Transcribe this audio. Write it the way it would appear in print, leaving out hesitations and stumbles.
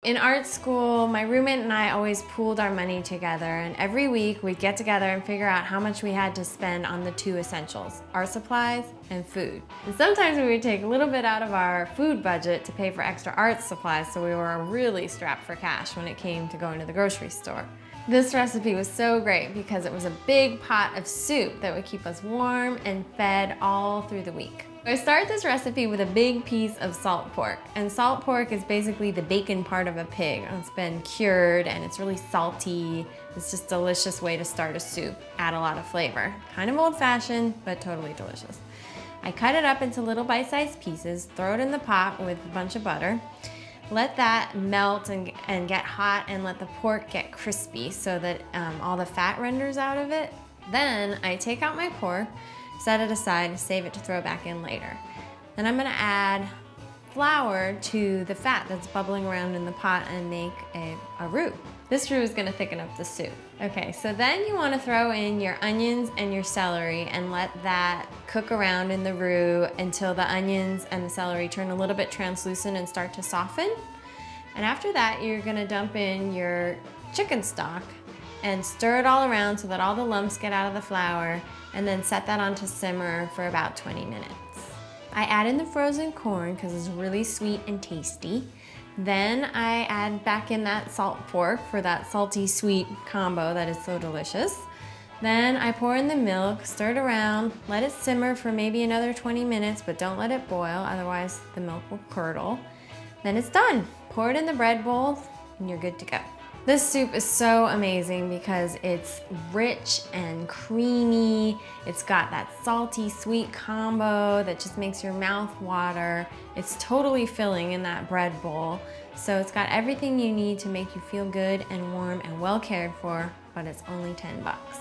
In art school, my roommate and I always pooled our money together, and every week we'd get together and figure out how much we had to spend on the two essentials, art supplies and food. And sometimes we would take a little bit out of our food budget to pay for extra art supplies, so we were really strapped for cash when it came to going to the grocery store. This recipe was so great because it was a big pot of soup that would keep us warm and fed all through the week. I start this recipe with a big piece of salt pork, and salt pork is basically the bacon part of a pig. It's been cured and it's really salty. It's just a delicious way to start a soup, add a lot of flavor. Kind of old-fashioned, but totally delicious. I cut it up into little bite-sized pieces, throw it in the pot with a bunch of butter. Let that melt and get hot, and let the pork get crispy so that all the fat renders out of it. Then I take out my pork, set it aside, save it to throw back in later. Then I'm gonna add flour to the fat that's bubbling around in the pot and make a roux. This roux is gonna thicken up the soup. Okay, so then you wanna throw in your onions and your celery and let that cook around in the roux until the onions and the celery turn a little bit translucent and start to soften. And after that, you're gonna dump in your chicken stock and stir it all around so that all the lumps get out of the flour, and then set that on to simmer for about 20 minutes. I add in the frozen corn because it's really sweet and tasty. Then I add back in that salt pork for that salty sweet combo that is so delicious. Then I pour in the milk, stir it around, let it simmer for maybe another 20 minutes, but don't let it boil, otherwise the milk will curdle. Then it's done. Pour it in the bread bowl and you're good to go. This soup is so amazing because it's rich and creamy. It's got that salty sweet combo that just makes your mouth water. It's totally filling in that bread bowl. So it's got everything you need to make you feel good and warm and well cared for, but it's only 10 bucks.